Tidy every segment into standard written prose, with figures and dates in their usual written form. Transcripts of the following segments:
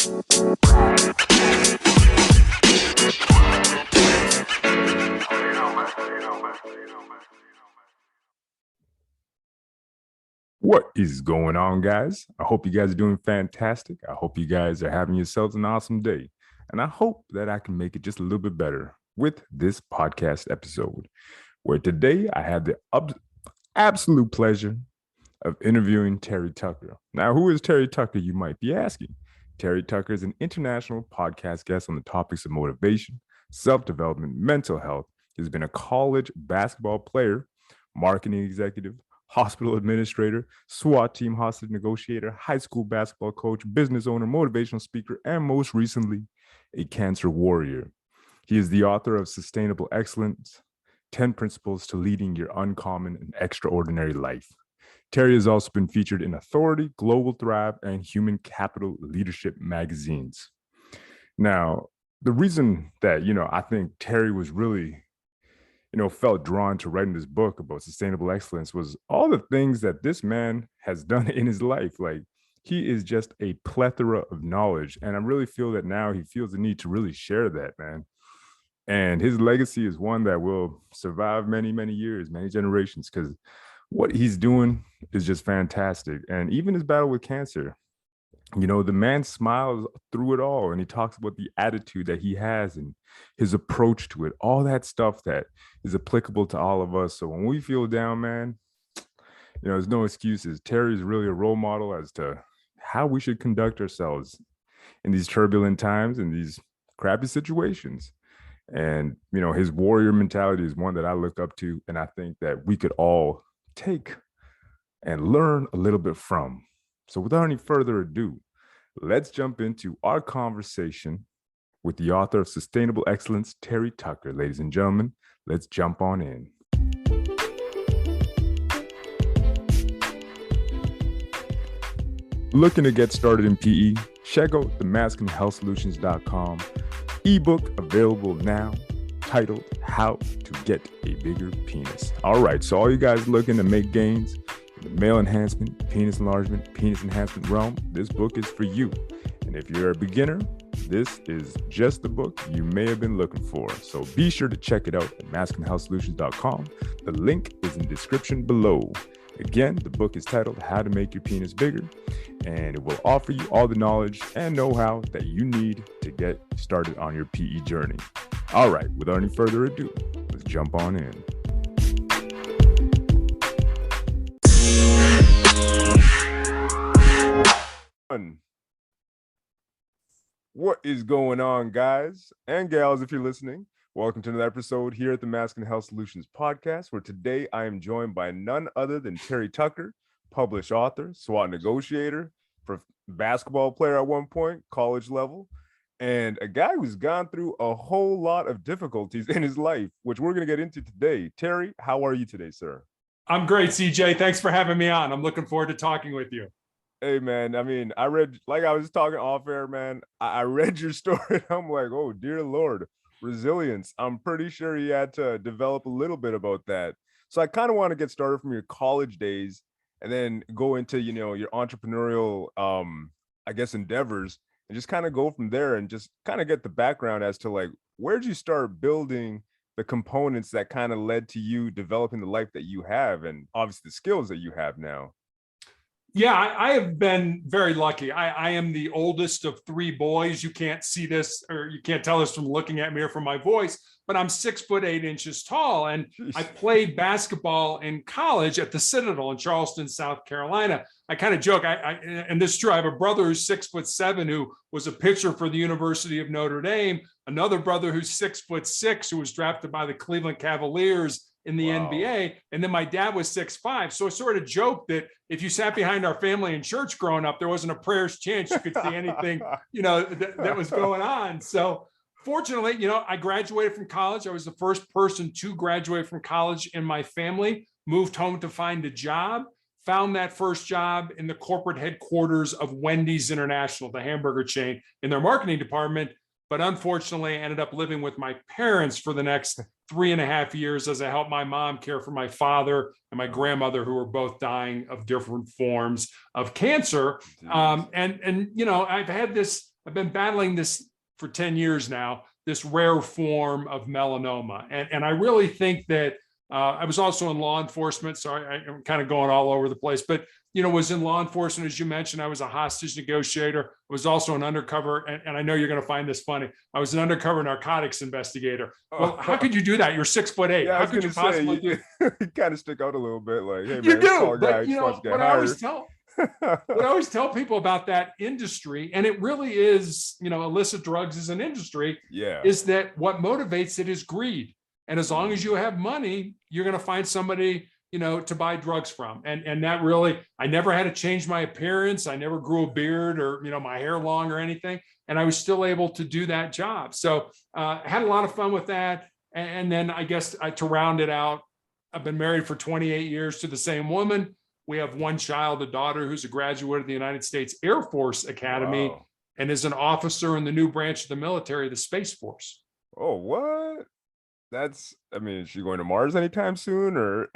What is going on, guys? I hope you guys are doing fantastic. I hope you guys are having yourselves an awesome day. And I hope that I can make it just a little bit better with this podcast episode, where today I have the absolute pleasure of interviewing Terry Tucker. Now, who is Terry Tucker, you might be asking? Terry Tucker is an international podcast guest on the topics of motivation, self-development, mental health. He's been a college basketball player, marketing executive, hospital administrator, SWAT Team Hostage Negotiator, high school basketball coach, business owner, motivational speaker, and most recently, a cancer warrior. He is the author of Sustainable Excellence, 10 Principles to Leading Your Uncommon and Extraordinary Life. Terry has also been featured in Authority, Global Thrive, and Human Capital Leadership magazines. Now, the reason that, I think Terry was really felt drawn to writing this book about sustainable excellence was all the things that this man has done in his life. Like, he is just a plethora of knowledge. And I really feel that now he feels the need to really share that, man. And his legacy is one that will survive many, many years, many generations, because what he's doing is just fantastic. And even his battle with cancer, the man smiles through it all, and he talks about the attitude that he has and his approach to it, all that stuff that is applicable to all of us. So when we feel down, man, there's no excuses. Terry is really a role model as to how we should conduct ourselves in these turbulent times and these crappy situations. And, his warrior mentality is one that I look up to, and I think that we could all take and learn a little bit from. So without any further ado, let's jump into our conversation with the author of Sustainable Excellence, Terry Tucker. Ladies and gentlemen, let's jump on in. Looking to get started in PE? Check out the masculinehealthsolutions.com ebook available now, titled How to Get a Bigger Penis. All right, so all you guys looking to make gains in the male enhancement, penis enlargement, penis enhancement realm, this book is for you. And if you're a beginner, this is just the book you may have been looking for. So be sure to check it out at masculinehealthsolutions.com. The link is in the description below. Again, the book is titled How to Make Your Penis Bigger, and it will offer you all the knowledge and know-how that you need to get started on your PE journey. All right, without any further ado, let's jump on in. What is going on, guys and gals, if you're listening? Welcome to another episode here at the Masculine Health Solutions Podcast, where today I am joined by none other than Terry Tucker, published author, SWAT negotiator, basketball player at one point, college level, and a guy who's gone through a whole lot of difficulties in his life, which we're going to get into today. Terry, how are you today, sir? I'm great, CJ. Thanks for having me on. I'm looking forward to talking with you. Hey, man, I mean, I read, like I was talking off air, man, I read your story, and I'm like, oh, dear Lord. Resilience. I'm pretty sure you had to develop a little bit about that. So I kind of want to get started from your college days and then go into, your entrepreneurial, endeavors, and just kind of go from there and just kind of get the background as to like, where'd you start building the components that kind of led to you developing the life that you have and obviously the skills that you have now? Yeah, I have been very lucky. I am the oldest of three boys. You can't see this, or you can't tell this from looking at me or from my voice, but I'm 6'8" tall. And I played basketball in college at the Citadel in Charleston, South Carolina. I kind of joke, and this is true, I have a brother who's 6'7" who was a pitcher for the University of Notre Dame, another brother who's 6'6" who was drafted by the Cleveland Cavaliers in the NBA. And then my dad was 6'5". So I sort of joked that if you sat behind our family in church growing up, there wasn't a prayer's chance you could see anything, that was going on. So fortunately, I graduated from college. I was the first person to graduate from college in my family, moved home to find a job, found that first job in the corporate headquarters of Wendy's International, the hamburger chain, in their marketing department. But unfortunately, I ended up living with my parents for the next 3.5 years as I helped my mom care for my father and my grandmother, who were both dying of different forms of cancer. And I've had this I've been battling this for 10 years now, this rare form of melanoma. And I really think that I was also in law enforcement, so I'm kind of going all over the place, but was in law enforcement, as you mentioned. I was a hostage negotiator. I was also an undercover, and I know you're going to find this funny, I was an undercover narcotics investigator. Well, how could you do that? You're 6'8". Yeah, How could you possibly do? You kind of stick out a little bit, like, hey man, You do, guy but just wants to get what I always tell people about that industry, and it really is, illicit drugs is an industry, is that what motivates it is greed. And as long as you have money, you're going to find somebody, to buy drugs from. And that really, I never had to change my appearance. I never grew a beard or, my hair long or anything. And I was still able to do that job. So I had a lot of fun with that. And then I guess to round it out, I've been married for 28 years to the same woman. We have one child, a daughter who's a graduate of the United States Air Force Academy and is an officer in the new branch of the military, the Space Force. Oh, what? Is she going to Mars anytime soon, or?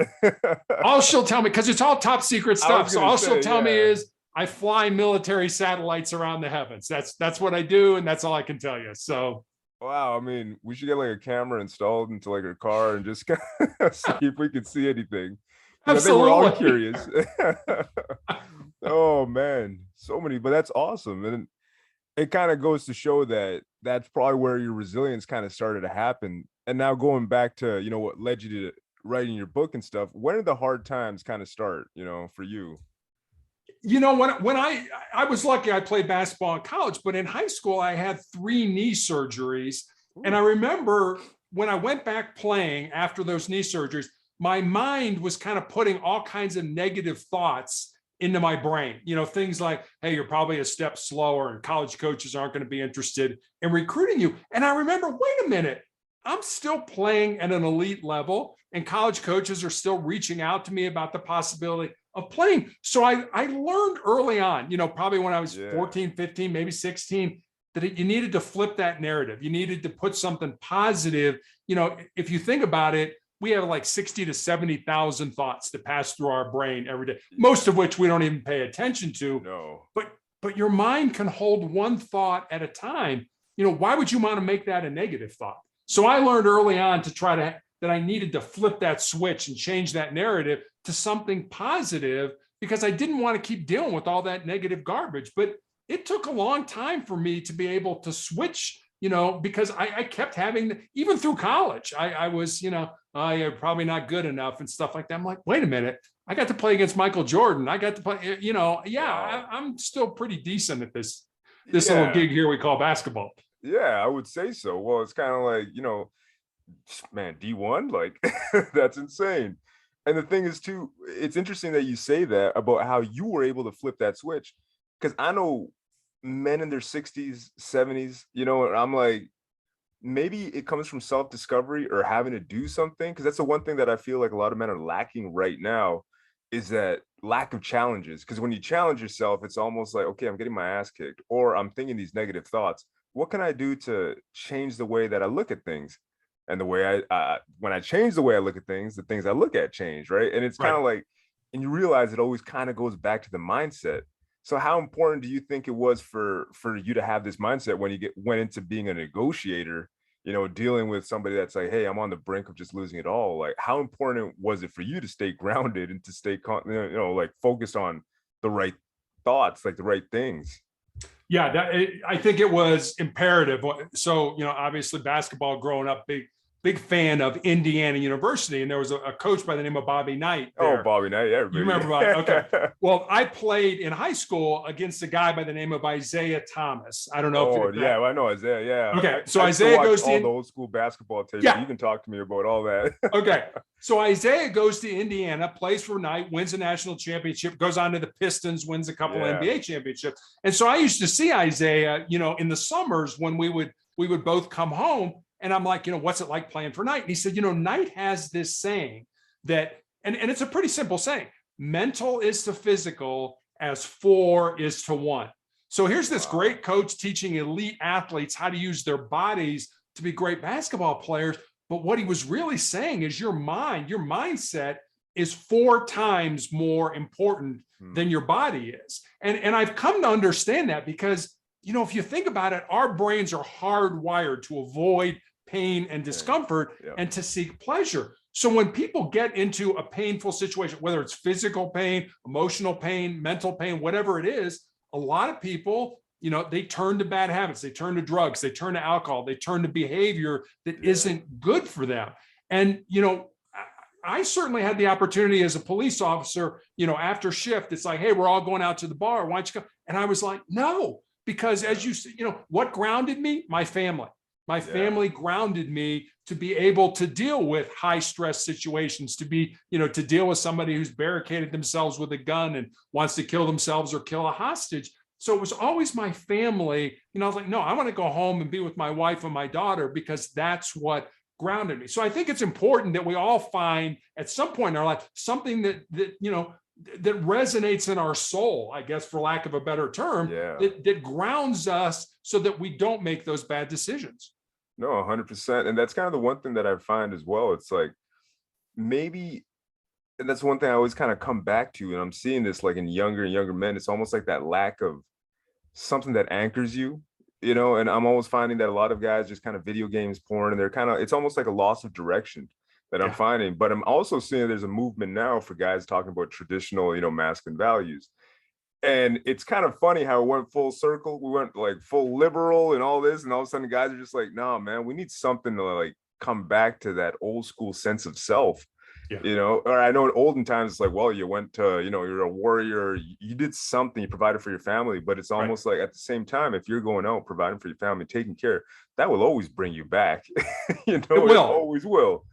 All she'll tell me, because it's all top secret stuff. So all she'll tell me is I fly military satellites around the heavens. That's what I do, and that's all I can tell you. So. Wow, we should get like a camera installed into like her car and just see if we can see anything. Absolutely. I think we're all curious. Oh man, so many, but that's awesome. And it kind of goes to show that that's probably where your resilience kind of started to happen. And now going back to, what led you to writing your book and stuff, when did the hard times kind of start, for you? When I was lucky, I played basketball in college, but in high school, I had 3 knee surgeries. Ooh. And I remember when I went back playing after those knee surgeries, my mind was kind of putting all kinds of negative thoughts into my brain, things like, hey, you're probably a step slower and college coaches aren't going to be interested in recruiting you. And I remember, wait a minute, I'm still playing at an elite level and college coaches are still reaching out to me about the possibility of playing. So I learned early on, probably when I was 14, 15, maybe 16, that you needed to flip that narrative. You needed to put something positive. If you think about it, we have like 60 to 70,000 thoughts that pass through our brain every day, most of which we don't even pay attention to. No. But your mind can hold one thought at a time. Why would you want to make that a negative thought? So I learned early on that I needed to flip that switch and change that narrative to something positive, because I didn't want to keep dealing with all that negative garbage. But it took a long time for me to be able to switch, because I kept having, even through college, I was, you're probably not good enough and stuff like that. I'm like, wait a minute, I got to play against Michael Jordan. I got to play, I'm still pretty decent at this little gig here we call basketball. Yeah, I would say so. Well, it's kind of like, man, D1, like that's insane. And the thing is too, it's interesting that you say that about how you were able to flip that switch, because I know men in their 60s, 70s, and I'm like, maybe it comes from self-discovery or having to do something, because that's the one thing that I feel like a lot of men are lacking right now, is that lack of challenges. Because when you challenge yourself, it's almost like, okay, I'm getting my ass kicked, or I'm thinking these negative thoughts. What can I do to change the way that I look at things? And the way when I change the way I look at things, the things I look at change, right? And it's kind of like, and you realize it always kind of goes back to the mindset. So how important do you think it was for you to have this mindset when you went into being a negotiator, dealing with somebody that's like, hey, I'm on the brink of just losing it all? Like, how important was it for you to stay grounded and to stay, like focused on the right thoughts, like the right things? Yeah, I think it was imperative. So, obviously basketball growing up, big fan of Indiana University. And there was a coach by the name of Bobby Knight there. Oh, Bobby Knight. Yeah, you remember Bobby? Okay. Well, I played in high school against a guy by the name of Isaiah Thomas. I don't know if you're I know Isaiah. Yeah. Okay. So Isaiah goes to all the old school basketball tapes. Yeah. You can talk to me about all that. Okay. So Isaiah goes to Indiana, plays for Knight, wins a national championship, goes on to the Pistons, wins a couple NBA championships. And so I used to see Isaiah, in the summers when we would both come home. And I'm like, what's it like playing for Knight? And he said, Knight has this saying that, and it's a pretty simple saying, mental is to physical as 4 is to 1. So here's this great coach teaching elite athletes how to use their bodies to be great basketball players. But what he was really saying is your mindset is 4 times more important than your body is. And I've come to understand that, because if you think about it, our brains are hardwired to avoid pain and discomfort and to seek pleasure. So when people get into a painful situation, whether it's physical pain, emotional pain, mental pain, whatever it is, a lot of people, they turn to bad habits, they turn to drugs, they turn to alcohol, they turn to behavior that isn't good for them. And, I certainly had the opportunity as a police officer, after shift, it's like, hey, we're all going out to the bar. Why don't you go? And I was like, no, because as you see, what grounded me? My family. My family grounded me to be able to deal with high stress situations, to deal with somebody who's barricaded themselves with a gun and wants to kill themselves or kill a hostage. So it was always my family. I was like, no, I want to go home and be with my wife and my daughter because that's what grounded me. So I think it's important that we all find at some point in our life something that resonates in our soul, I guess, for lack of a better term, that grounds us so that we don't make those bad decisions. No, 100%. And that's kind of the one thing that I find as well. It's like maybe, and that's one thing I always kind of come back to, and I'm seeing this like in younger and younger men. It's almost like that lack of something that anchors you. And I'm always finding that a lot of guys just kind of video games porn, and it's almost like a loss of direction that I'm finding. But I'm also seeing there's a movement now for guys talking about traditional, masculine values. And it's kind of funny how it went full circle. We went like full liberal and all this, and all of a sudden guys are just like, no, man, we need something to like come back to that old school sense of self. Or I know in olden times it's like, well, you went to, you're a warrior, you did something, you provided for your family, but it's almost like at the same time, if you're going out providing for your family, taking care, that will always bring you back. It always will.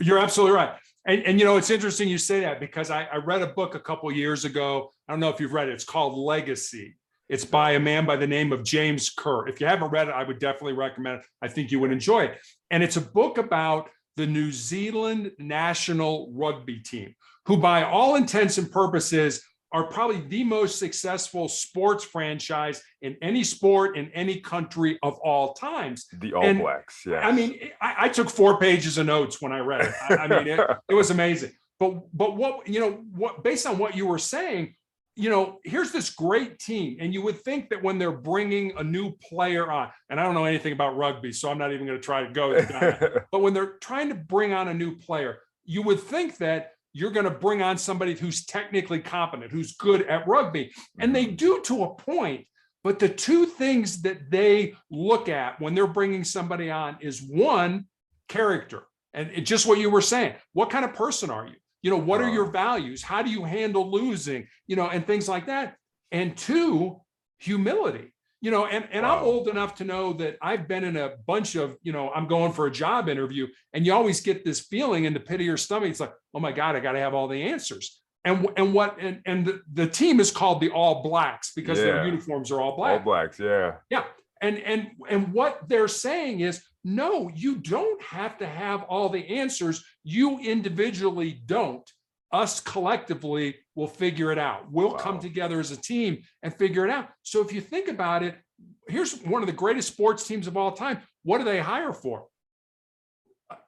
You're absolutely right. And it's interesting you say that, because I read a book a couple of years ago. I don't know if you've read it. It's called Legacy. It's by a man by the name of James Kerr. If you haven't read it, I would definitely recommend it. I think you would enjoy it. And it's a book about the New Zealand national rugby team, who by all intents and purposes are probably the most successful sports franchise in any sport in any country of all times. The All Blacks, yeah. I mean, I took 4 pages of notes when I read it. I mean, it was amazing. But what based on what you were saying, here's this great team, and you would think that when they're bringing a new player on, and I don't know anything about rugby, so I'm not even going to try to go down that, but when they're trying to bring on a new player, you would think that you're going to bring on somebody who's technically competent, who's good at rugby, and they do to a point. But the two things that they look at when they're bringing somebody on is, one, character, and it's just what you were saying. What kind of person are you? What are your values? How do you handle losing? And things like that. And 2, humility. And I'm old enough to know that I've been in a bunch of, I'm going for a job interview, and you always get this feeling in the pit of your stomach. It's like, oh my God, I got to have all the answers. And the team is called the All Blacks because their uniforms are all black. All Blacks, yeah. Yeah. And what they're saying is, no, you don't have to have all the answers. You individually don't. Us collectively will figure it out. We'll come together as a team and figure it out. So if you think about it, here's one of the greatest sports teams of all time. What do they hire for?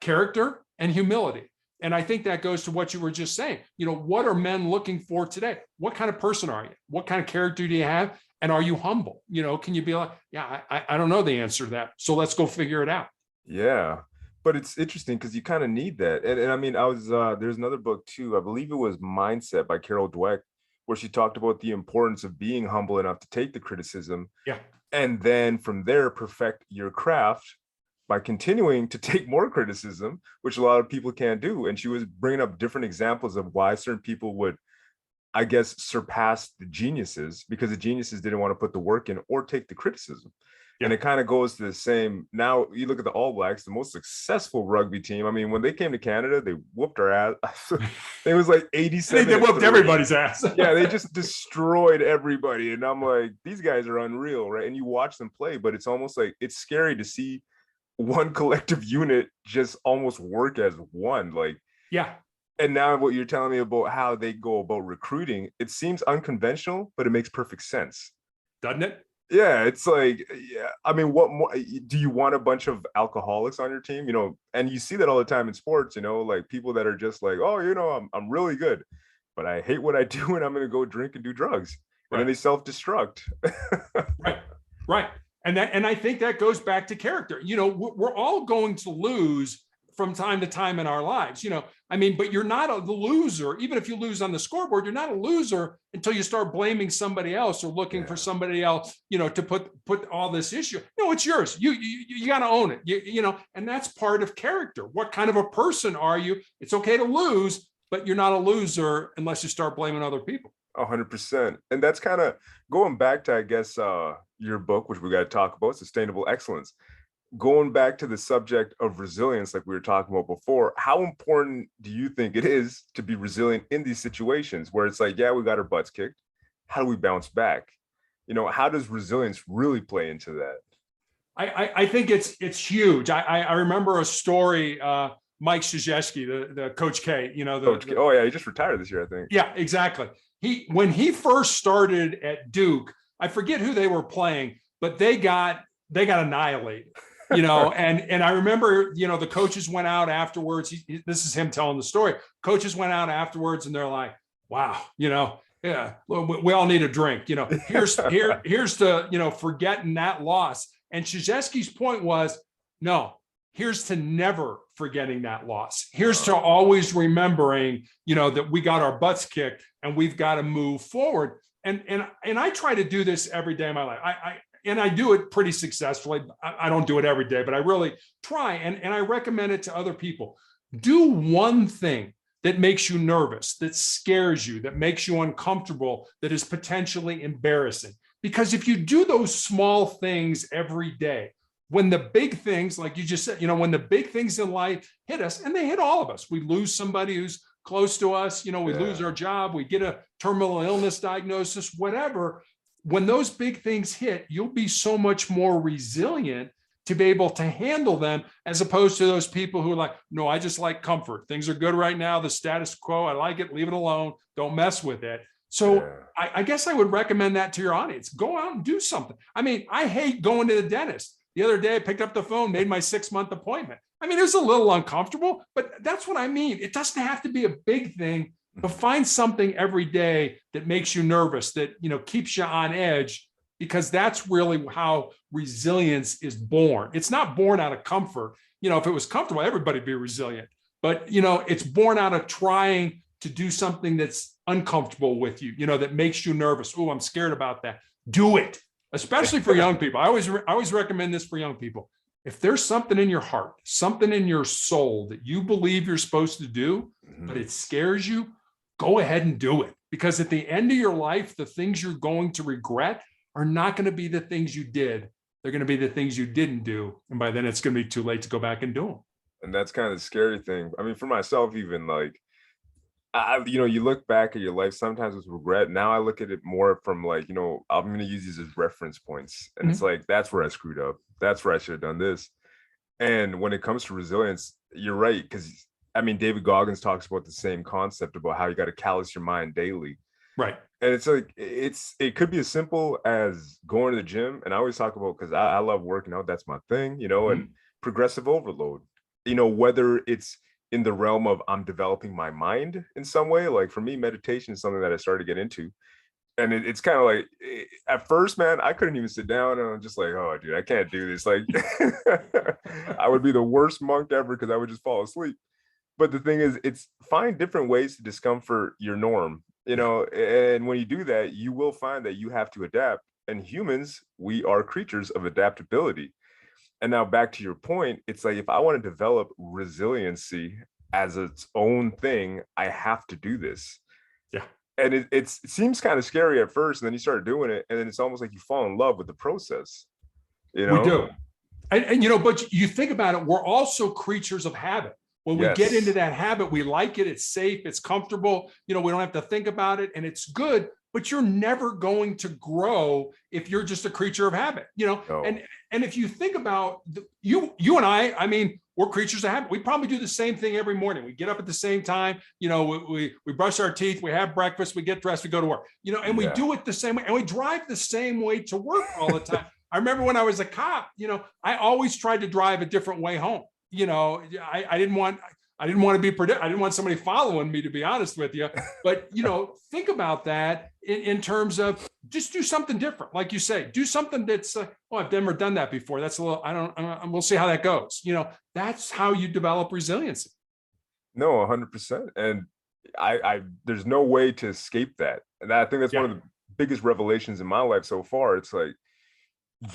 Character and humility. And I think that goes to what you were just saying. What are men looking for today? What kind of person are you? What kind of character do you have? And are you humble? Can you be like, yeah, I don't know the answer to that, so let's go figure it out. Yeah. But it's interesting because you kind of need that. And I mean, there's another book too. I believe it was Mindset by Carol Dweck, where she talked about the importance of being humble enough to take the criticism. Yeah. And then from there, perfect your craft by continuing to take more criticism, which a lot of people can't do. And she was bringing up different examples of why certain people would, I guess, surpass the geniuses, because the geniuses didn't want to put the work in or take the criticism. Yeah. And it kind of goes to the same. Now you look at the All Blacks, the most successful rugby team. I mean, when they came to Canada, they whooped our ass. It was like 87. They whooped everybody's ass. Yeah, they just destroyed everybody. And I'm like, these guys are unreal, right? And you watch them play, but it's almost like it's scary to see one collective unit just almost work as one. Like, yeah. And now what you're telling me about how they go about recruiting, it seems unconventional, but it makes perfect sense. Doesn't it? Yeah, it's like, yeah. I mean, what more do you want? A bunch of alcoholics on your team, and you see that all the time in sports, like people that are just like, oh, I'm really good, but I hate what I do, and I'm going to go drink and do drugs, and then they self-destruct. Right. Right. And I think that goes back to character. We're all going to lose from time to time in our lives, but you're not the loser. Even if you lose on the scoreboard, you're not a loser until you start blaming somebody else or looking for somebody else, to put all this issue. No, it's yours. You got to own it, and that's part of character. What kind of a person are you? It's okay to lose, but you're not a loser unless you start blaming other people. 100%. And that's kind of going back to, I guess, your book, which we got to talk about, Sustainable Excellence. Going back to the subject of resilience, like we were talking about before, how important do you think it is to be resilient in these situations where it's like, yeah, we got our butts kicked. How do we bounce back? How does resilience really play into that? I think it's huge. I remember a story, Mike Krzyzewski, the Coach K, Coach K. Oh yeah, he just retired this year, I think. Yeah, exactly. When he first started at Duke, I forget who they were playing, but they got annihilated. And I remember, the coaches went out afterwards. This is him telling the story. Coaches went out afterwards and they're like, wow, yeah, we all need a drink, here's to, forgetting that loss. And Krzyzewski's point was, no, here's to never forgetting that loss. Here's to always remembering, that we got our butts kicked and we've got to move forward. And I try to do this every day of my life. I do it pretty successfully. I don't do it every day, but I really try. And I recommend it to other people. Do one thing that makes you nervous, that scares you, that makes you uncomfortable, that is potentially embarrassing. Because if you do those small things every day, when the big things, like you just said, when the big things in life hit us, and they hit all of us, we lose somebody who's close to us, we lose our job, we get a terminal illness diagnosis, whatever. When those big things hit, you'll be so much more resilient to be able to handle them, as opposed to those people who are like, no, I just like comfort. Things are good right now. The status quo, I like it. Leave it alone. Don't mess with it. So I guess I would recommend that to your audience. Go out and do something. I hate going to the dentist. The other day, I picked up the phone, made my 6-month appointment. It was a little uncomfortable, but that's what I mean. It doesn't have to be a big thing, but find something every day that makes you nervous, that, keeps you on edge, because that's really how resilience is born. It's not born out of comfort. If it was comfortable, everybody'd be resilient, but, it's born out of trying to do something that's uncomfortable with you, that makes you nervous. Oh, I'm scared about that. Do it. Especially for young people. I always recommend this for young people. If there's something in your heart, something in your soul that you believe you're supposed to do, but it scares you, go ahead and do it. Because at the end of your life, the things you're going to regret are not going to be the things you did. They're going to be the things you didn't do. And by then it's going to be too late to go back and do them. And that's kind of the scary thing. For myself, even you look back at your life sometimes with regret. Now I look at it more from I'm going to use these as reference points. And it's like, that's where I screwed up. That's where I should have done this. And when it comes to resilience, you're right. Because David Goggins talks about the same concept about how you got to callous your mind daily. Right. And it's like, it could be as simple as going to the gym. And I always talk about, because I love working out. That's my thing, and progressive overload, whether it's in the realm of I'm developing my mind in some way. Like for me, meditation is something that I started to get into. And it's kind of like, at first, man, I couldn't even sit down, and I'm just like, oh, dude, I can't do this. Like, I would be the worst monk ever because I would just fall asleep. But the thing is, it's find different ways to discomfort your norm, and when you do that, you will find that you have to adapt. And humans, we are creatures of adaptability. And now back to your point, it's like, if I want to develop resiliency as its own thing, I have to do this. Yeah. And it seems kind of scary at first, and then you start doing it, and then it's almost like you fall in love with the process. We do. And but you think about it, we're also creatures of habit. When we get into that habit, we like it, it's safe, it's comfortable, we don't have to think about it, and it's good, but you're never going to grow if you're just a creature of habit, No. And if you think about you and I we're creatures of habit. We probably do the same thing every morning. We get up at the same time, we brush our teeth, we have breakfast, we get dressed, we go to work, and we do it the same way, and we drive the same way to work all the time. I remember when I was a cop, I always tried to drive a different way home. I didn't want, I didn't want to be I didn't want somebody following me, to be honest with you. But, think about that in terms of just do something different. Like you say, do something that's, I've never done that before. That's a little, we'll see how that goes. That's how you develop resiliency. No, 100%. And there's no way to escape that. And I think that's one of the biggest revelations in my life so far. It's like,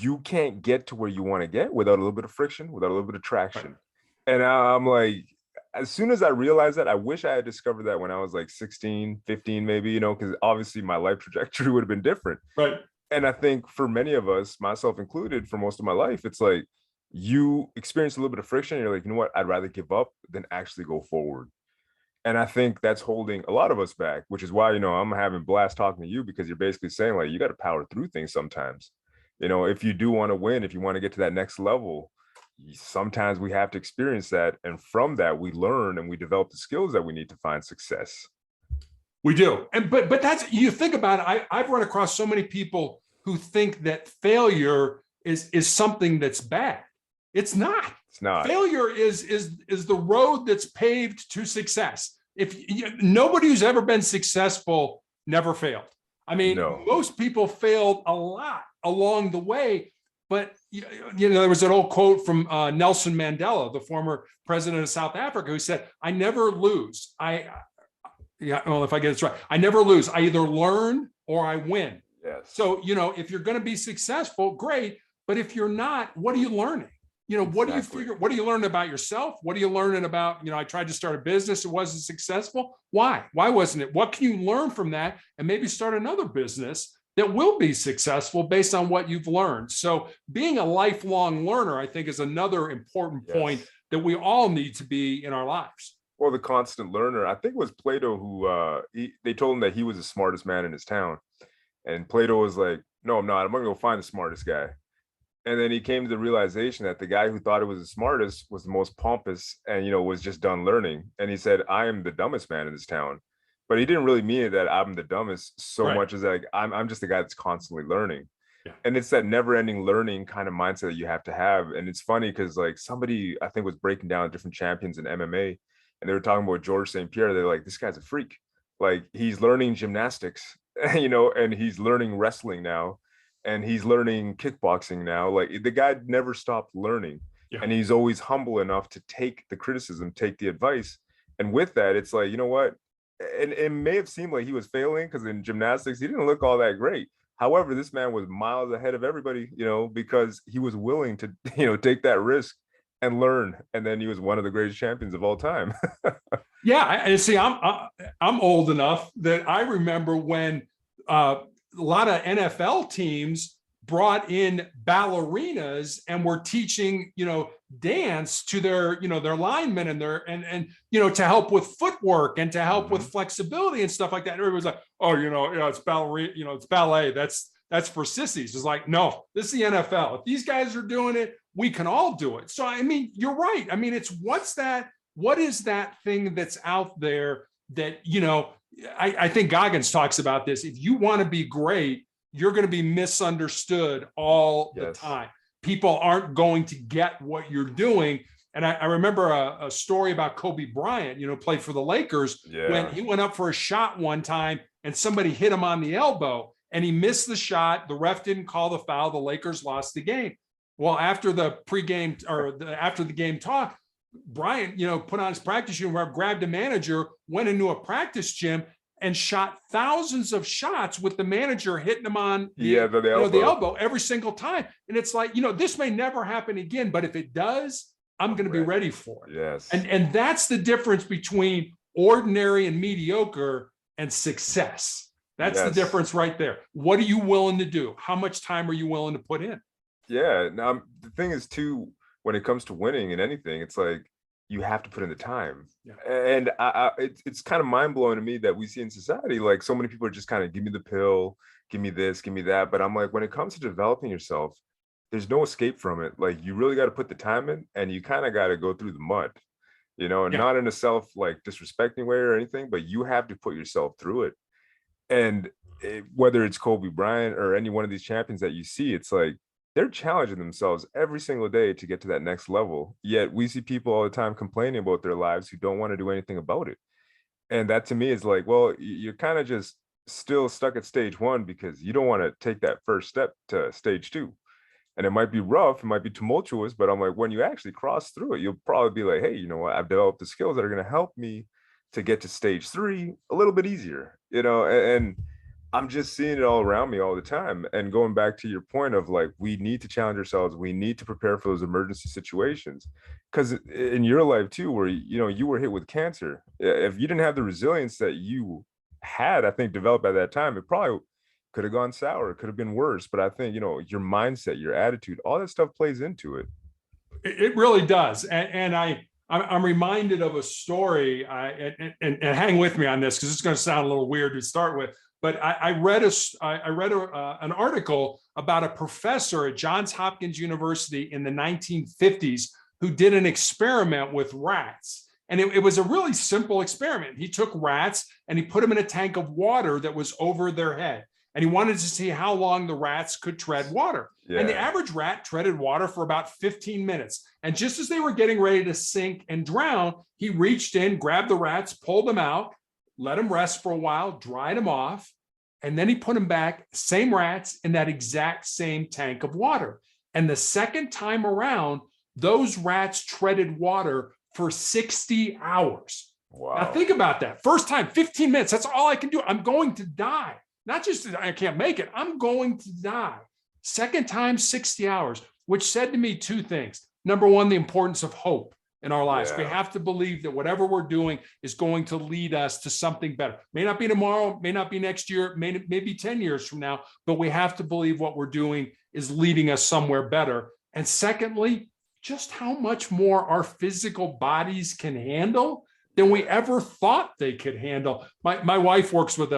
you can't get to where you want to get without a little bit of friction, without a little bit of traction. Right. And I'm like, as soon as I realized that, I wish I had discovered that when I was like 16, 15, maybe, because obviously my life trajectory would have been different. Right. And I think for many of us, myself included, for most of my life, it's like you experience a little bit of friction. And you're like, you know what? I'd rather give up than actually go forward. And I think that's holding a lot of us back, which is why, I'm having blast talking to you, because you're basically saying like, you got to power through things sometimes. If you do want to win, if you want to get to that next level, sometimes we have to experience that. And from that, we learn and we develop the skills that we need to find success. We do. But that's, you think about it, I've run across so many people who think that failure is something that's bad. It's not. It's not. Failure is the road that's paved to success. Nobody who's ever been successful never failed. I mean, most people failed a lot along the way. But, there was an old quote from Nelson Mandela, the former president of South Africa, who said, I never lose. If I get this right, I never lose. I either learn or I win. Yes. So, if you're going to be successful, great. But if you're not, what are you learning? What do you figure? What are you learning about yourself? What are you learning about, I tried to start a business. It wasn't successful. Why? Why wasn't it? What can you learn from that and maybe start another business that will be successful based on what you've learned? So being a lifelong learner, I think, is another important point that we all need to be in our lives. Well, the constant learner, I think it was Plato who, they told him that he was the smartest man in his town. And Plato was like, no, I'm not. I'm going to go find the smartest guy. And then he came to the realization that the guy who thought it was the smartest was the most pompous and, was just done learning. And he said, I am the dumbest man in this town. But he didn't really mean it that I'm the dumbest so much as like, I'm just the guy that's constantly learning. Yeah. And it's that never ending learning kind of mindset that you have to have. And it's funny because like somebody, I think, was breaking down different champions in MMA, and they were talking about George St. Pierre. They're like, this guy's a freak. Like he's learning gymnastics, and he's learning wrestling now. And he's learning kickboxing now. Like the guy never stopped learning. Yeah. And he's always humble enough to take the criticism, take the advice. And with that, it's like, you know what? And it may have seemed like he was failing because in gymnastics, he didn't look all that great. However, this man was miles ahead of everybody, because he was willing to, take that risk and learn. And then he was one of the greatest champions of all time. Yeah. And see, I'm old enough that I remember when, a lot of NFL teams brought in ballerinas and were teaching, dance to their, their linemen and to help with footwork and to help with flexibility and stuff like that. And everybody's like, oh, it's ballerina, it's ballet. That's for sissies. It's like, no, this is the NFL. If these guys are doing it, we can all do it. So, I mean, you're right. I mean, it's what is that thing that's out there that, I think Goggins talks about this. If you want to be great, you're going to be misunderstood all the time. People aren't going to get what you're doing. And I remember a story about Kobe Bryant, played for the Lakers, when he went up for a shot one time and somebody hit him on the elbow and he missed the shot. The ref didn't call the foul. The Lakers lost the game. Well, after the after the game talk, Bryant, put on his practice uniform, grabbed a manager, went into a practice gym and shot thousands of shots with the manager hitting him on the elbow every single time. And it's like, this may never happen again, but if it does, I'm going to be ready for it. Yes. And that's the difference between ordinary and mediocre and success. That's the difference right there. What are you willing to do? How much time are you willing to put in? Yeah. Now, the thing is too, when it comes to winning in anything, it's like you have to put in the time. Yeah. And it's kind of mind blowing to me that we see in society, like so many people are just kind of give me the pill, give me this, give me that. But I'm like, when it comes to developing yourself, there's no escape from it. Like you really got to put the time in and you kind of got to go through the mud, not in a self like disrespecting way or anything, but you have to put yourself through it. And whether it's Kobe Bryant or any one of these champions that you see, it's like, they're challenging themselves every single day to get to that next level. Yet we see people all the time complaining about their lives who don't want to do anything about it. And that to me is like, well, you're kind of just still stuck at stage one because you don't want to take that first step to stage two. And it might be rough, it might be tumultuous, but I'm like, when you actually cross through it, you'll probably be like, hey, you know what? I've developed the skills that are going to help me to get to stage three a little bit easier, you know, and I'm just seeing it all around me all the time. And going back to your point of like, we need to challenge ourselves. We need to prepare for those emergency situations. Because in your life too, where, you know, you were hit with cancer, if you didn't have the resilience that you had, I think, developed at that time, it probably could have gone sour. It could have been worse. But I think, you know, your mindset, your attitude, all that stuff plays into it. It really does. I'm reminded of a story, and hang with me on this because it's going to sound a little weird to start with. But I read an article about a professor at Johns Hopkins University in the 1950s who did an experiment with rats. And it was a really simple experiment. He took rats and he put them in a tank of water that was over their head. And he wanted to see how long the rats could tread water. Yeah. And the average rat treaded water for about 15 minutes. And just as they were getting ready to sink and drown, he reached in, grabbed the rats, pulled them out, let them rest for a while, dried them off, and then he put them back, same rats, in that exact same tank of water. And the second time around, those rats treaded water for 60 hours. Wow. Now think about that. First time, 15 minutes, that's all I can do. I'm going to die. Not just I can't make it, I'm going to die. Second time, 60 hours, which said to me two things. Number one, the importance of hope in our lives. Yeah. We have to believe that whatever we're doing is going to lead us to something better. May not be tomorrow, may not be next year, maybe 10 years from now, but we have to believe what we're doing is leading us somewhere better. And secondly, just how much more our physical bodies can handle than we ever thought they could handle. My wife works with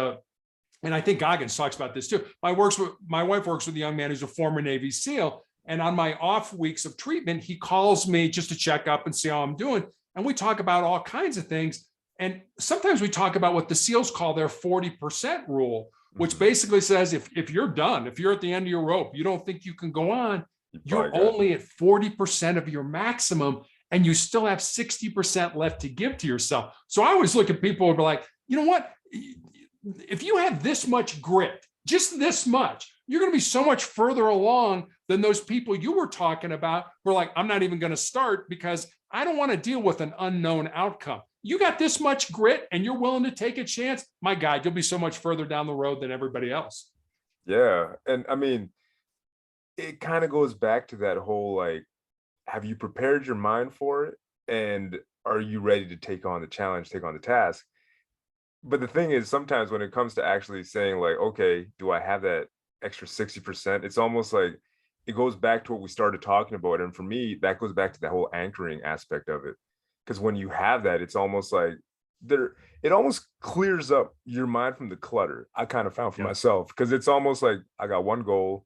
and I think Goggins talks about this too. My wife works with a young man who's a former Navy SEAL. And on my off weeks of treatment, he calls me just to check up and see how I'm doing. And we talk about all kinds of things. And sometimes we talk about what the SEALs call their 40% rule, which basically says if you're done, if you're at the end of your rope, you don't think you can go on, you're only at 40% of your maximum, and you still have 60% left to give to yourself. So I always look at people and be like, you know what? If you have this much grit, just this much, you're going to be so much further along than those people you were talking about who are like, I'm not even going to start because I don't want to deal with an unknown outcome. You got this much grit and you're willing to take a chance. My God, you'll be so much further down the road than everybody else. Yeah. And I mean, it kind of goes back to that whole, like, have you prepared your mind for it? And are you ready to take on the challenge, take on the task? But the thing is, sometimes when it comes to actually saying like, okay, do I have that extra 60%? It's almost like it goes back to what we started talking about. And for me, that goes back to the whole anchoring aspect of it. Because when you have that, it's almost like it almost clears up your mind from the clutter. I kind of found for myself, because it's almost like I got one goal,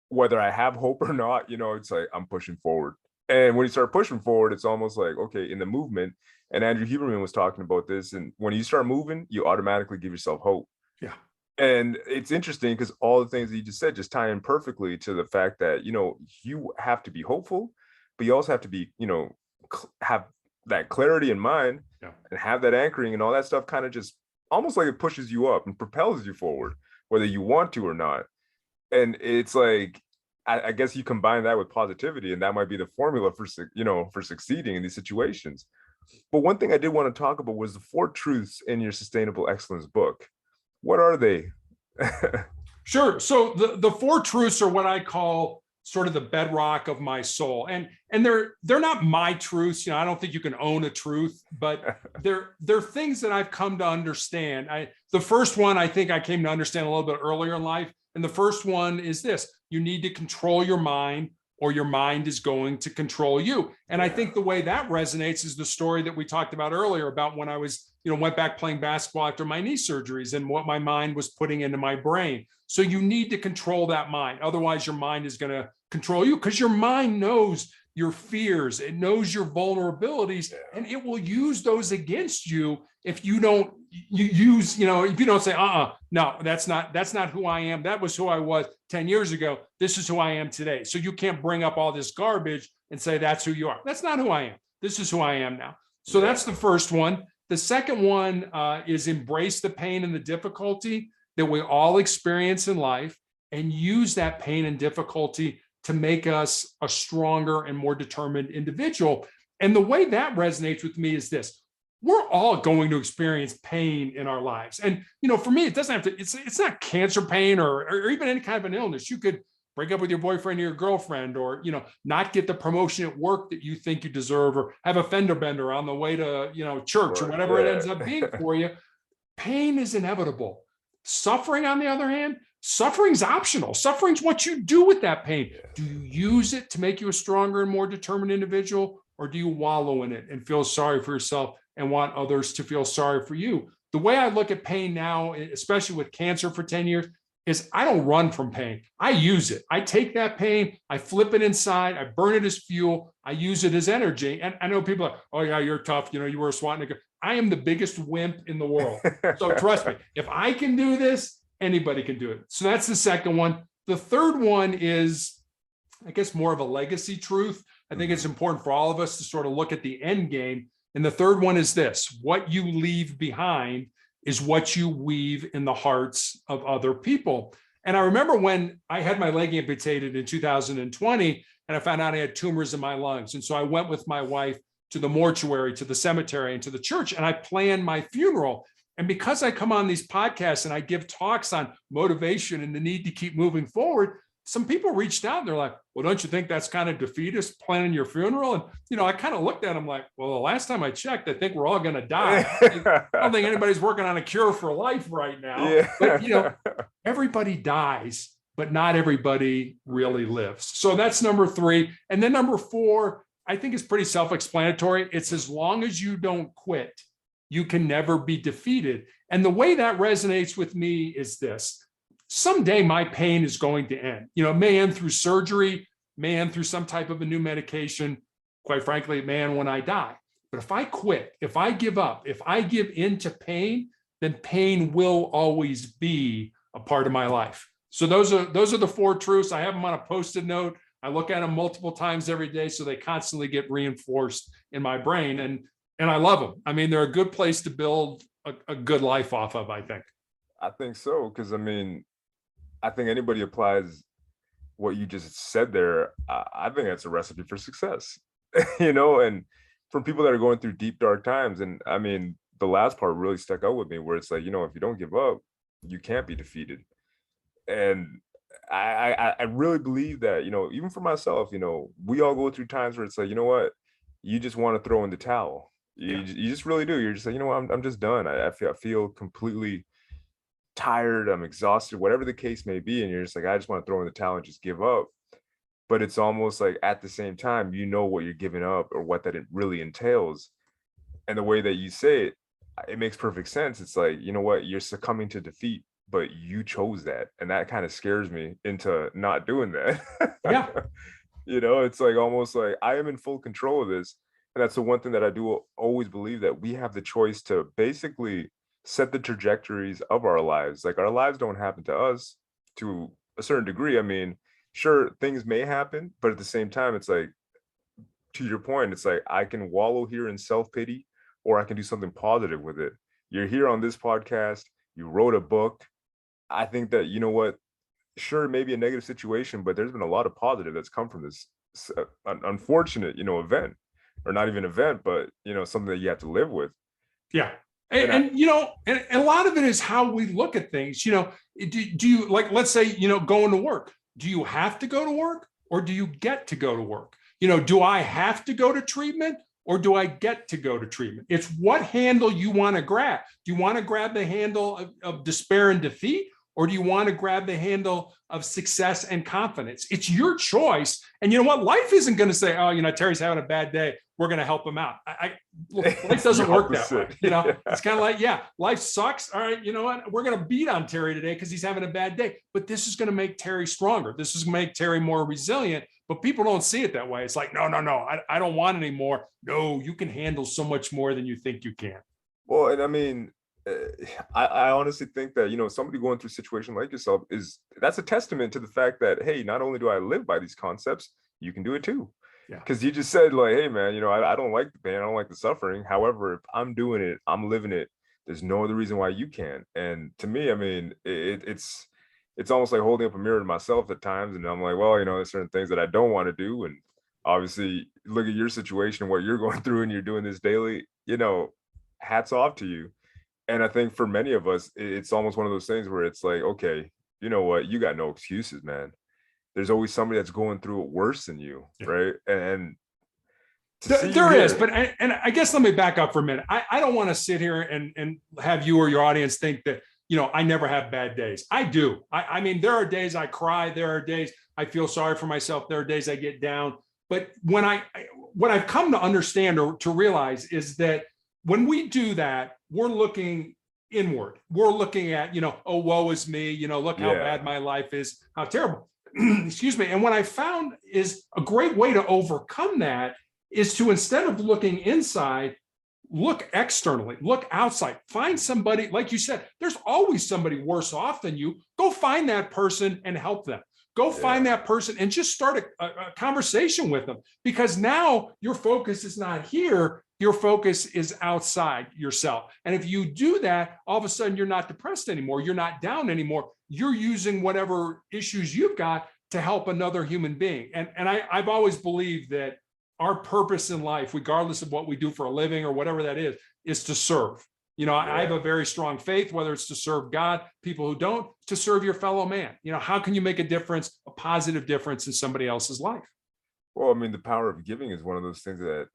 whether I have hope or not, you know, it's like I'm pushing forward. And when you start pushing forward, it's almost like, okay, in the movement, and Andrew Huberman was talking about this, and when you start moving, you automatically give yourself hope. Yeah. And it's interesting because all the things that you just said just tie in perfectly to the fact that, you know, you have to be hopeful, but you also have to be, you know, have that clarity in mind and have that anchoring, and all that stuff kind of just almost like it pushes you up and propels you forward, whether you want to or not. And it's like, I guess you combine that with positivity, and that might be the formula for, you know, for succeeding in these situations. But one thing I did want to talk about was the 4 truths in your Sustainable Excellence book. What are they? Sure. So the 4 truths are what I call sort of the bedrock of my soul. And they're not my truths. You know, I don't think you can own a truth, but they're things that I've come to understand. The first one, I think I came to understand a little bit earlier in life. And the first one is this: you need to control your mind, or your mind is going to control you. And I think the way that resonates is the story that we talked about earlier about when I was, you know, went back playing basketball after my knee surgeries and what my mind was putting into my brain. So you need to control that mind. Otherwise, your mind is going to control you, because your mind knows your fears. It knows your vulnerabilities, and it will use those against you if you don't you use, if you don't say, no, that's not who I am. That was who I was 10 years ago. This is who I am today. So you can't bring up all this garbage and say, that's who you are. That's not who I am. This is who I am now. So that's the first one. The second one is embrace the pain and the difficulty that we all experience in life and use that pain and difficulty to make us a stronger and more determined individual. And the way that resonates with me is this: we're all going to experience pain in our lives. And, for me, it doesn't have to, it's not cancer pain or even any kind of an illness. You could break up with your boyfriend or your girlfriend, or, not get the promotion at work that you think you deserve, or have a fender bender on the way to, church or whatever it ends up being for you. Pain is inevitable. Suffering, on the other hand, suffering's optional. Suffering's what you do with that pain. Do you use it to make you a stronger and more determined individual, or do you wallow in it and feel sorry for yourself and want others to feel sorry for you? The way I look at pain now, especially with cancer for 10 years, is I don't run from pain. I use it. I take that pain, I flip it inside, I burn it as fuel, I use it as energy. And I know people are, oh yeah, you're tough. You were a SWAT nigga. I am the biggest wimp in the world. So trust me, if I can do this, anybody can do it. So that's the second one. The third one is, I guess, more of a legacy truth. I think it's important for all of us to sort of look at the end game. And the third one is this: what you leave behind is what you weave in the hearts of other people. And I remember when I had my leg amputated in 2020, and I found out I had tumors in my lungs. And so I went with my wife to the mortuary, to the cemetery, and to the church, and I planned my funeral. And because I come on these podcasts and I give talks on motivation and the need to keep moving forward, some people reached out and they're like, well, don't you think that's kind of defeatist, planning your funeral? And, I kind of looked at them like, well, the last time I checked, I think we're all going to die. I don't think anybody's working on a cure for life right now. Yeah. But, everybody dies, but not everybody really lives. So that's number 3. And then number 4, I think is pretty self-explanatory. It's as long as you don't quit, you can never be defeated. And the way that resonates with me is this: someday my pain is going to end. It may end through surgery, may end through some type of a new medication. Quite frankly, it may end when I die. But if I quit, if I give up, if I give in to pain, then pain will always be a part of my life. So those are the 4 truths. I have them on a Post-it note. I look at them multiple times every day, so they constantly get reinforced in my brain. And I love them. I mean, they're a good place to build a good life off of, I think. I think so, because I think anybody applies what you just said there, I think that's a recipe for success, and from people that are going through deep, dark times. And I mean, the last part really stuck out with me, where it's like, if you don't give up, you can't be defeated. And I really believe that, even for myself, we all go through times where it's like, what, you just want to throw in the towel. You just really do. You're just like, I'm just done. I feel completely tired, I'm exhausted, whatever the case may be, and you're just like, I just want to throw in the towel and just give up. But it's almost like, at the same time, what you're giving up, or what that it really entails. And the way that you say it makes perfect sense. It's like, what, you're succumbing to defeat, but you chose that, and that kind of scares me into not doing that. Yeah. It's like, almost like I am in full control of this. And that's the one thing that I do always believe, that we have the choice to basically set the trajectories of our lives. Like, our lives don't happen to us to a certain degree. I mean, sure, things may happen, but at the same time, it's like, to your point, it's like, I can wallow here in self-pity, or I can do something positive with it. You're here on this podcast, you wrote a book. I think that, what, sure, maybe a negative situation, but there's been a lot of positive that's come from this unfortunate, event, or not even event, but, something that you have to live with. Yeah. And a lot of it is how we look at things. Do you, like, let's say, going to work, do you have to go to work, or do you get to go to work? Do I have to go to treatment, or do I get to go to treatment? It's what handle you want to grab. Do you want to grab the handle of despair and defeat, or do you want to grab the handle of success and confidence? It's your choice. And you know what? Life isn't going to say, oh, Terry's having a bad day, we're going to help him out. Life doesn't work that way. It's kind of like, life sucks. All right, you know what? We're going to beat on Terry today because he's having a bad day. But this is going to make Terry stronger. This is going to make Terry more resilient. But people don't see it that way. It's like, no, I don't want any more. No, you can handle so much more than you think you can. Well, and I mean, I honestly think that, somebody going through a situation like yourself that's a testament to the fact that, hey, not only do I live by these concepts, you can do it too. Yeah. Because you just said, like, hey man, I don't like the pain, I don't like the suffering. However, if I'm doing it, I'm living it, there's no other reason why you can't. And to me, I mean, it's almost like holding up a mirror to myself at times, and I'm like, well, there's certain things that I don't want to do. And obviously look at your situation and what you're going through, and you're doing this daily, hats off to you. And I think for many of us, it's almost one of those things where it's like, okay, you know what? You got no excuses, man. There's always somebody that's going through it worse than you, Yeah. right? And there is, but I guess let me back up for a minute. I don't want to sit here and have you or your audience think that, I never have bad days. I do. I mean, there are days I cry. There are days I feel sorry for myself. There are days I get down. But what I've come to understand or to realize is that when we do that, we're looking inward. We're looking at, oh, woe is me, look how bad my life is, how terrible. Excuse me. And what I found is a great way to overcome that is to, instead of looking inside, look externally, look outside, find somebody, like you said, there's always somebody worse off than you. Go find that person and help them. Go find that person and just start a conversation with them, because now your focus is not here. Your focus is outside yourself. And if you do that, all of a sudden you're not depressed anymore. You're not down anymore. You're using whatever issues you've got to help another human being. And I've always believed that our purpose in life, regardless of what we do for a living or whatever that is to serve. I have a very strong faith, whether it's to serve God, people who don't, to serve your fellow man. How can you make a difference, a positive difference in somebody else's life? Well, I mean, the power of giving is one of those things that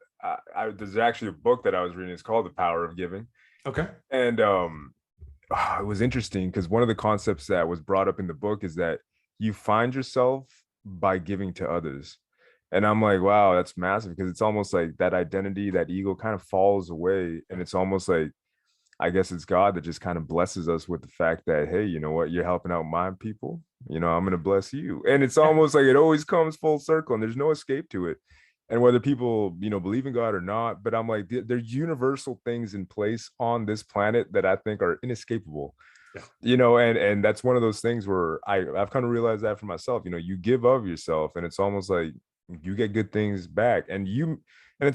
there's actually a book that I was reading. It's called The Power of Giving. Okay. And it was interesting because one of the concepts that was brought up in the book is that you find yourself by giving to others. And I'm like, wow, that's massive, because it's almost like that identity, that ego kind of falls away. And it's almost like, I guess it's God that just kind of blesses us with the fact that, hey, you know what, you're helping out my people, I'm going to bless you. And it's almost like it always comes full circle and there's no escape to it. And whether people, believe in God or not, but I'm like, there's universal things in place on this planet that I think are inescapable. Yeah. And that's one of those things where I've kind of realized that for myself. You give of yourself and it's almost like you get good things back. And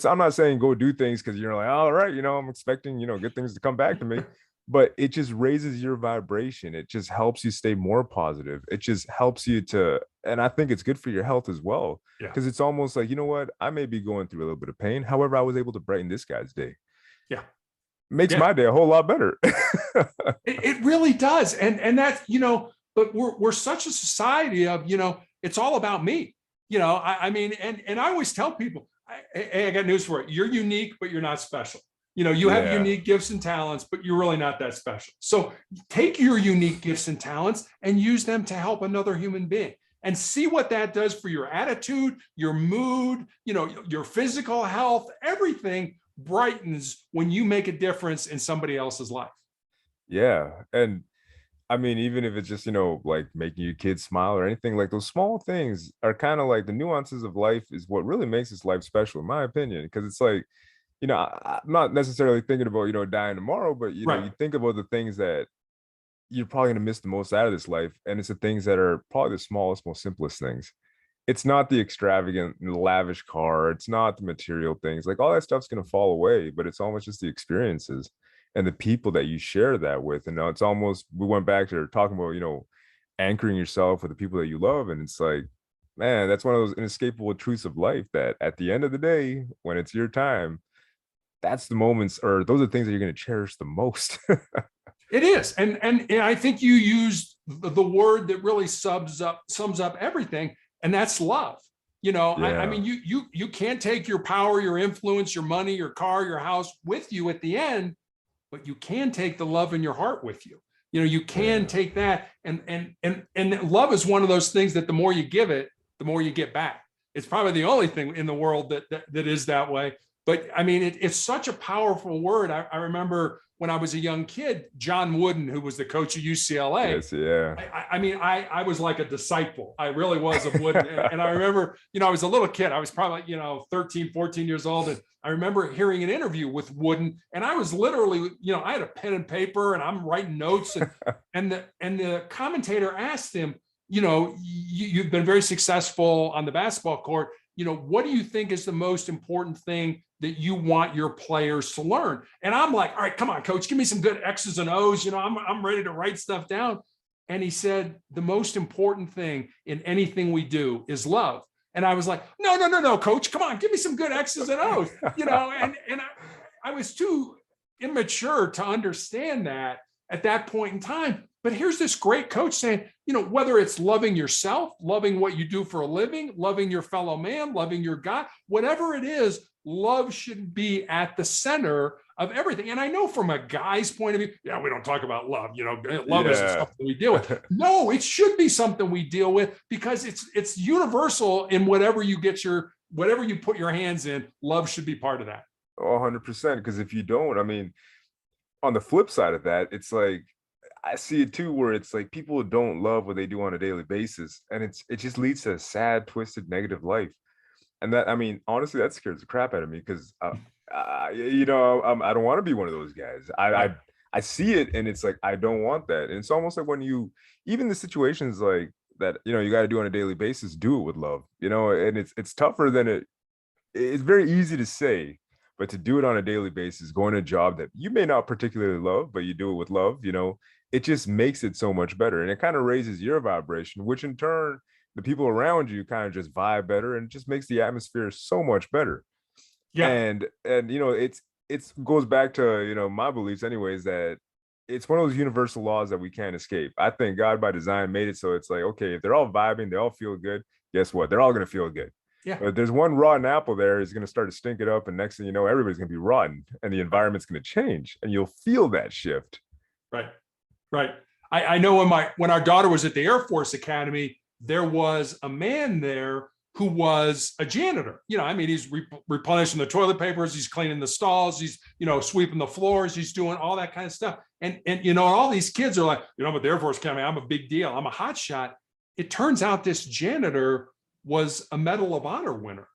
I'm not saying go do things because you're like, all right, I'm expecting, good things to come back to me. But it just raises your vibration. It just helps you stay more positive. It just helps you and I think it's good for your health as well. Because it's almost like, you know what, I may be going through a little bit of pain. However, I was able to brighten this guy's day. Yeah. Makes my day a whole lot better. It really does. And that's, but we're such a society of, it's all about me. I mean, and I always tell people, hey, I got news for you. You're unique, but you're not special. You have unique gifts and talents, but you're really not that special. So take your unique gifts and talents and use them to help another human being and see what that does for your attitude, your mood, your physical health. Everything brightens when you make a difference in somebody else's life. Yeah. And I mean, even if it's just, like making your kids smile or anything, like those small things are kind of like the nuances of life is what really makes this life special, in my opinion. Because it's like, I'm not necessarily thinking about, dying tomorrow, but, you think about the things that you're probably going to miss the most out of this life. And it's the things that are probably the smallest, most simplest things. It's not the extravagant, lavish car. It's not the material things. Like all that stuff's going to fall away, but it's almost just the experiences and the people that you share that with. And now it's almost, we went back to talking about, anchoring yourself with the people that you love. And it's like, man, that's one of those inescapable truths of life that at the end of the day, when it's your time, that's the moments, or those are the things that you're going to cherish the most. It is. And I think you used the word that really sums up everything. And that's love. I mean, you can't take your power, your influence, your money, your car, your house with you at the end, but you can take the love in your heart with you. You can take that, and love is one of those things that the more you give it, the more you get back. It's probably the only thing in the world that is that way. But I mean, it's such a powerful word. I remember when I was a young kid, John Wooden, who was the coach of UCLA. Yes, yeah. I mean, I was like a disciple. I really was of Wooden. And I remember, I was a little kid. I was probably, 13, 14 years old. And I remember hearing an interview with Wooden. And I was literally, I had a pen and paper and I'm writing notes. And the commentator asked him, you've been very successful on the basketball court. What do you think is the most important thing that you want your players to learn? And I'm like, all right, come on, coach, give me some good X's and O's. I'm ready to write stuff down. And he said, the most important thing in anything we do is love. And I was like, no, coach, come on, give me some good X's and O's, and I was too immature to understand that at that point in time. But here's this great coach saying, whether it's loving yourself, loving what you do for a living, loving your fellow man, loving your God, whatever it is, love should be at the center of everything. And I know from a guy's point of view, we don't talk about love, love isn't something we deal with. No, it should be something we deal with because it's universal in whatever you put your hands in, love should be part of that. 100%. Because if you don't, I mean, on the flip side of that, it's like, I see it too, where it's like people don't love what they do on a daily basis. And it just leads to a sad, twisted, negative life. And that, I mean, honestly, that scares the crap out of me because, I don't want to be one of those guys. I see it and it's like, I don't want that. And it's almost like when even the situations like that, you got to do on a daily basis, do it with love, and it's tougher than it's very easy to say, but to do it on a daily basis, going to a job that you may not particularly love, but you do it with love, it just makes it so much better. And it kind of raises your vibration, which in turn, the people around you kind of just vibe better and just makes the atmosphere so much better. Yeah. And it's goes back to, my beliefs anyways, that it's one of those universal laws that we can't escape. I think God by design made it so it's like, okay, if they're all vibing, they all feel good. Guess what? They're all going to feel good. Yeah. But if there's one rotten apple there, it's going to start to stink it up. And next thing you know, everybody's going to be rotten and the environment's going to change and you'll feel that shift. Right. Right. I know when our daughter was at the Air Force Academy, there was a man there who was a janitor. He's replenishing the toilet papers, he's cleaning the stalls, he's, sweeping the floors, he's doing all that kind of stuff. And all these kids are like, I'm at the Air Force Academy, I'm a big deal, I'm a hot shot. It turns out this janitor was a Medal of Honor winner.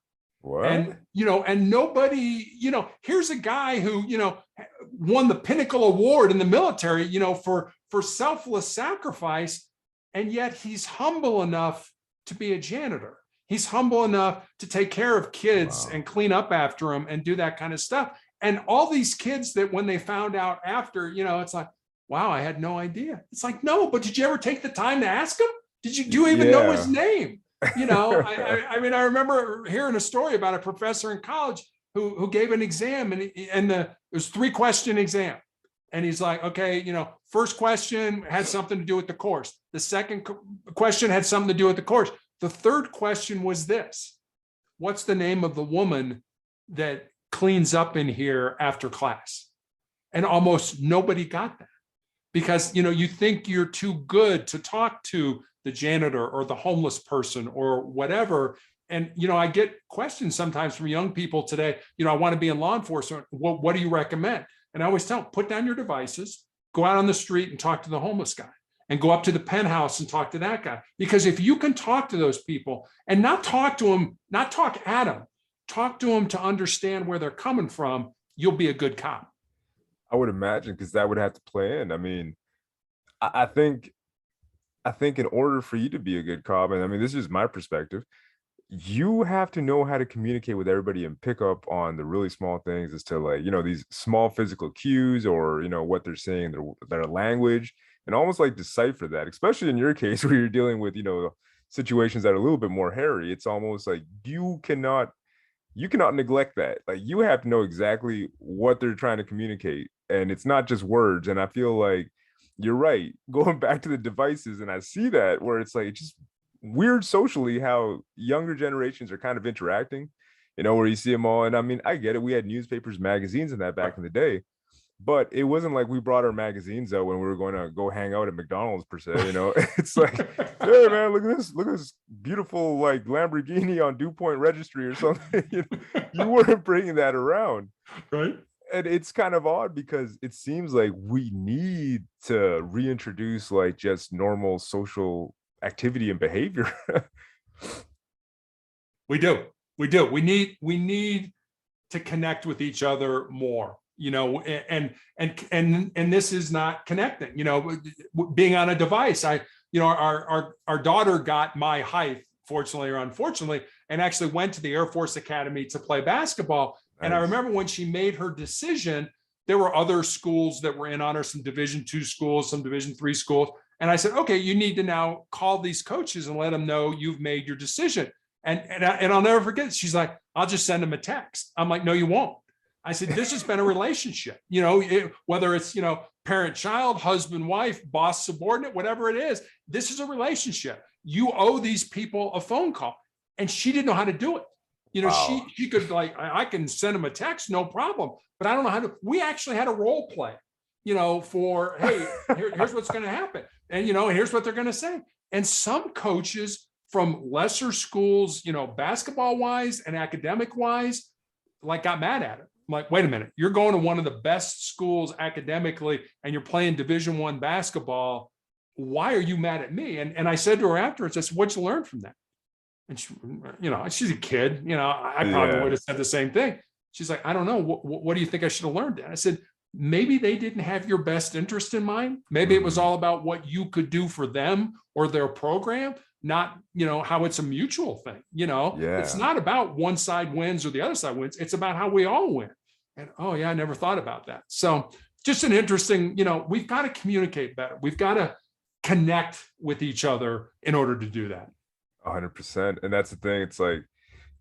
What? And, and nobody, here's a guy who, won the pinnacle award in the military, for selfless sacrifice. And yet he's humble enough to be a janitor. He's humble enough to take care of kids and clean up after them and do that kind of stuff. And all these kids that when they found out after, it's like, wow, I had no idea. It's like, no, but did you ever take the time to ask him? Do you even know his name? I remember hearing a story about a professor in college who gave an exam and it was 3-question exam. And he's like, okay, first question had something to do with the course. The second question had something to do with the course. The third question was this: what's the name of the woman that cleans up in here after class? And almost nobody got that because, you think you're too good to talk to the janitor or the homeless person or whatever. And, I get questions sometimes from young people today, I want to be in law enforcement. What do you recommend? And I always tell them, put down your devices, go out on the street and talk to the homeless guy and go up to the penthouse and talk to that guy. Because if you can talk to those people and not talk to them, not talk at them, talk to them to understand where they're coming from, you'll be a good cop. I would imagine, because that would have to play in. I mean, I think in order for you to be a good cop, and I mean, this is my perspective, you have to know how to communicate with everybody and pick up on the really small things as to like, these small physical cues or, what they're saying, their language, and almost like decipher that, especially in your case where you're dealing with, situations that are a little bit more hairy. It's almost like you cannot neglect that. Like you have to know exactly what they're trying to communicate. And it's not just words. And I feel like you're right. Going back to the devices, and I see that where it's like just weird socially how younger generations are kind of interacting, where you see them all. And I mean, I get it. We had newspapers, magazines and that back in the day, But it wasn't like we brought our magazines out when we were going to go hang out at McDonald's per se, you know. It's like, hey man, look at this beautiful like Lamborghini on Dew Point Registry or something. You weren't bringing that around, Right. and it's kind of odd because it seems like we need to reintroduce like just normal social activity and behavior. We do. We need to connect with each other more, and this is not connecting, being on a device. Our daughter got my height, fortunately or unfortunately, and actually went to the Air Force Academy to play basketball. Nice. And I remember when she made her decision, there were other schools that were in on her, some Division II schools, some Division III schools. And I said, okay, you need to now call these coaches and let them know you've made your decision. And I'll never forget. She's like, I'll just send them a text. I'm like, no, you won't. I said, this has been a relationship, whether it's, parent, child, husband, wife, boss, subordinate, whatever it is, this is a relationship. You owe these people a phone call. And she didn't know how to do it. Wow. She could I can send them a text, no problem, but I don't know how to. We actually had a role play, for, hey, here's what's going to happen. And, here's what they're going to say. And some coaches from lesser schools, basketball wise and academic wise, got mad at it. I'm like, wait a minute, you're going to one of the best schools academically and you're playing Division I basketball. Why are you mad at me? And I said to her afterwards, I said, what'd you learn from that? And she, she's a kid, I probably would have said the same thing. She's like, I don't know. What do you think I should have learned? And I said, maybe they didn't have your best interest in mind. Maybe it was all about what you could do for them or their program, not, how it's a mutual thing. It's not about one side wins or the other side wins. It's about how we all win. And, oh yeah, I never thought about that. So just an interesting, we've got to communicate better. We've got to connect with each other in order to do that. 100%. And that's the thing. It's like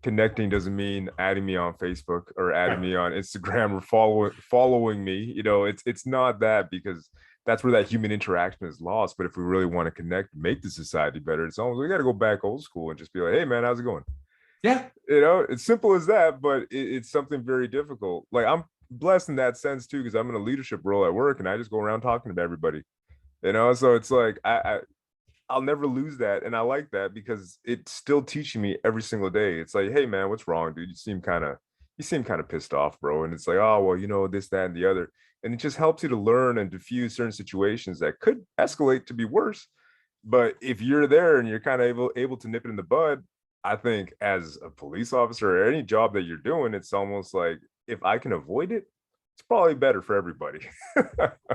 connecting doesn't mean adding me on Facebook or adding me on Instagram or following me. It's not that, because that's where that human interaction is lost. But if we really want to connect, make the society better, it's almost, we got to go back old school and just be like, hey man, how's it going? Yeah. It's simple as that, but it's something very difficult. Like, I'm blessed in that sense too, because I'm in a leadership role at work and I just go around talking to everybody, so it's like, I'll never lose that. And I like that because it's still teaching me every single day. It's like, hey man, what's wrong, dude? You seem kind of pissed off, bro. And it's like, oh, well, this, that, and the other. And it just helps you to learn and diffuse certain situations that could escalate to be worse. But if you're there and you're kind of able to nip it in the bud, I think as a police officer or any job that you're doing, it's almost like, if I can avoid it, it's probably better for everybody.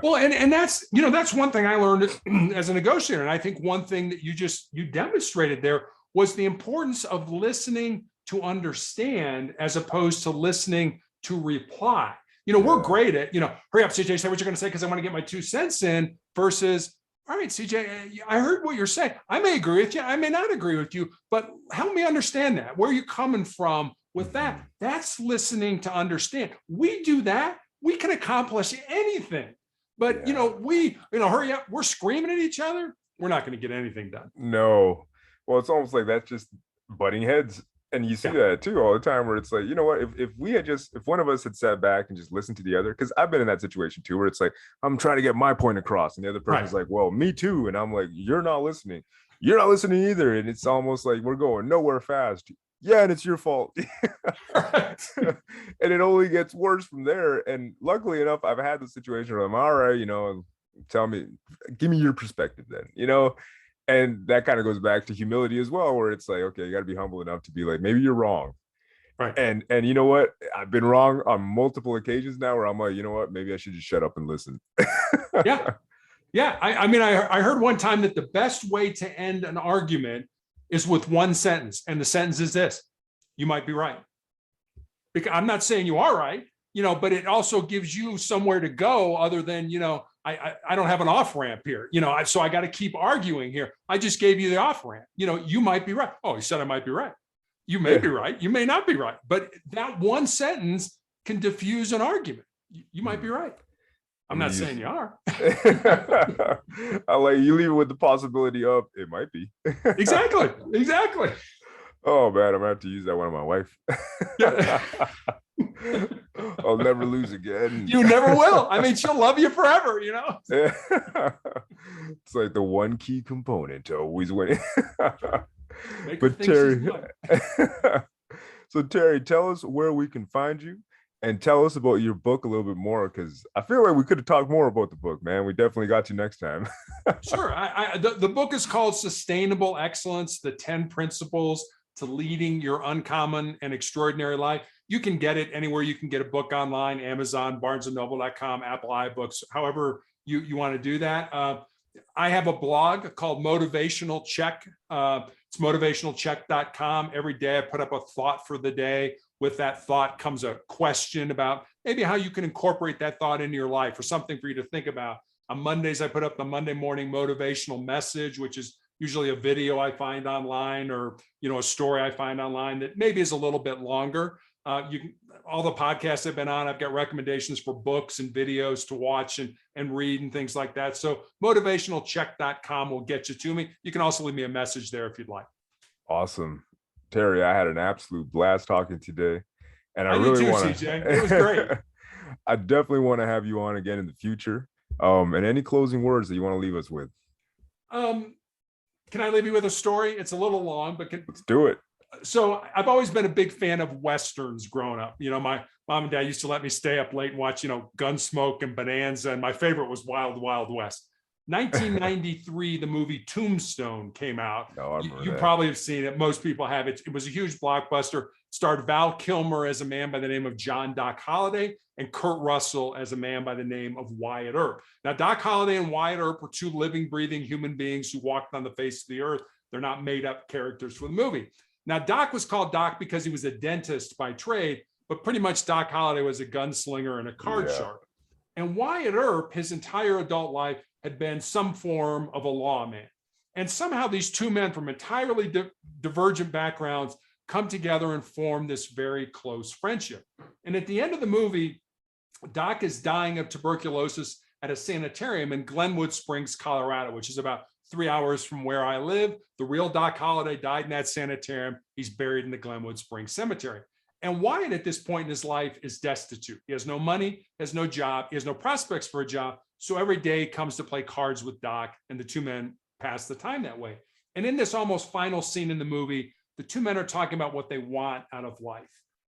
Well, and that's, that's one thing I learned as a negotiator. And I think one thing that you demonstrated there was the importance of listening to understand as opposed to listening to reply. We're great at, hurry up, CJ, say what you're going to say, because I want to get my 2 cents in, versus, all right, CJ, I heard what you're saying. I may agree with you. I may not agree with you, but help me understand that. Where are you coming from with that? That's listening to understand. We do that, we can accomplish anything. But, hurry up, we're screaming at each other, we're not going to get anything done. No. Well, it's almost like that's just butting heads. And you see that too all the time, where it's like, you know what, if one of us had sat back and just listened to the other, because I've been in that situation too, where it's like, I'm trying to get my point across and the other person's like, well, me too. And I'm like, you're not listening either. And it's almost like we're going nowhere fast. Yeah, and it's your fault. And it only gets worse from there. And luckily enough, I've had the situation where I'm all right, tell me, give me your perspective then, and that kind of goes back to humility as well, where it's like, okay, you got to be humble enough to be like, maybe you're wrong. Right. And you know what? I've been wrong on multiple occasions now, where I'm like, you know what? Maybe I should just shut up and listen. Yeah. Yeah. I heard one time that the best way to end an argument is with one sentence. And the sentence is this: you might be right. Because I'm not saying you are right, but it also gives you somewhere to go other than, I don't have an off ramp here, so I got to keep arguing here. I just gave you the off ramp. You might be right. Oh, he said I might be right. You may be right. You may not be right. But that one sentence can diffuse an argument. You might be right. I'm not saying you are. I like you leave it with the possibility of it might be. Exactly. Oh man, I'm gonna have to use that one on my wife. I'll never lose again. You never will. I mean, she'll love you forever, you know? It's like the one key component to always winning. Make her But think she's good. So Terry, tell us where we can find you and tell us about your book a little bit more, because I feel like we could have talked more about the book, man. We definitely got you next time. Sure. The book is called Sustainable Excellence, the 10 Principles to Leading Your Uncommon and Extraordinary Life. You can get it anywhere you can get a book online, Amazon, barnesandnoble.com, Apple iBooks, however you want to do that. I have a blog called Motivational Check. It's motivationalcheck.com. Every day I put up a thought for the day. With that thought comes a question about maybe how you can incorporate that thought into your life, or something for you to think about. On Mondays, I put up the Monday morning motivational message, which is usually a video I find online, or a story I find online that maybe is a little bit longer. All the podcasts I've been on, I've got recommendations for books and videos to watch and read and things like that. So motivationalcheck.com will get you to me. You can also leave me a message there if you'd like. Awesome. Terry, I had an absolute blast talking today. And I really really want want to, CJ. It was great. I definitely want to have you on again in the future. And any closing words that you want to leave us with? Can I leave you with a story? It's a little long, but Let's do it. So I've always been a big fan of Westerns growing up. My mom and dad used to let me stay up late and watch, Gunsmoke and Bonanza. And my favorite was Wild Wild West. 1993, the movie Tombstone came out. You probably have seen it. Most people have it. It was a huge blockbuster. Starred Val Kilmer as a man by the name of John Doc Holliday and Kurt Russell as a man by the name of Wyatt Earp. Now, Doc Holliday and Wyatt Earp were two living, breathing human beings who walked on the face of the earth. They're not made up characters for the movie. Now, Doc was called Doc because he was a dentist by trade, but pretty much Doc Holliday was a gunslinger and a card sharp. And Wyatt Earp, his entire adult life, had been some form of a lawman. And somehow these two men from entirely divergent backgrounds come together and form this very close friendship. And at the end of the movie, Doc is dying of tuberculosis at a sanitarium in Glenwood Springs, Colorado, which is about 3 hours from where I live. The real Doc Holliday died in that sanitarium. He's buried in the Glenwood Springs Cemetery. And Wyatt at this point in his life is destitute. He has no money, has no job, he has no prospects for a job. So every day he comes to play cards with Doc, and the two men pass the time that way. And in this almost final scene in the movie, the two men are talking about what they want out of life.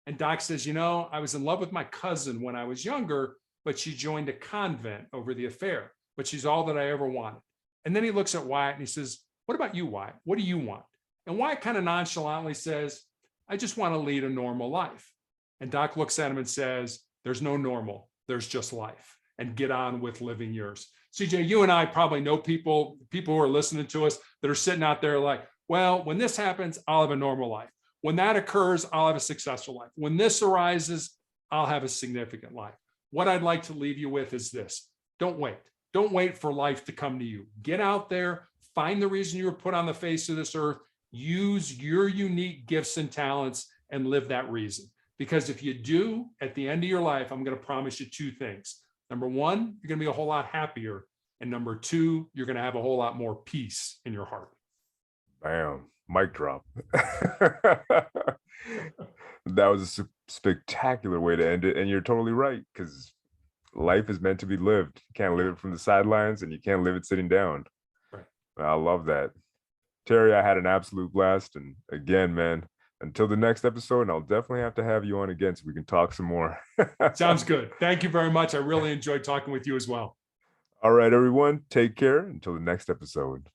And Doc says, I was in love with my cousin when I was younger, but she joined a convent over the affair, but she's all that I ever wanted. And then he looks at Wyatt and he says, what about you, Wyatt? What do you want? And Wyatt kind of nonchalantly says, I just want to lead a normal life. And Doc looks at him and says, there's no normal, there's just life, and get on with living yours. CJ, you and I probably know people who are listening to us that are sitting out there like, well, when this happens, I'll have a normal life. When that occurs, I'll have a successful life. When this arises, I'll have a significant life. What I'd like to leave you with is this. Don't wait. Don't wait for life to come to you. Get out there, find the reason you were put on the face of this earth, use your unique gifts and talents, and live that reason. Because if you do, at the end of your life, I'm going to promise you two things. Number one, you're going to be a whole lot happier. And number two, you're going to have a whole lot more peace in your heart. Bam. Mic drop. That was a spectacular way to end it. And you're totally right, because life is meant to be lived. You can't live it from the sidelines, and you can't live it sitting down. Right. I love that. Terry, I had an absolute blast. And again, man, until the next episode, and I'll definitely have to have you on again so we can talk some more. Sounds good. Thank you very much. I really enjoyed talking with you as well. All right, everyone. Take care until the next episode.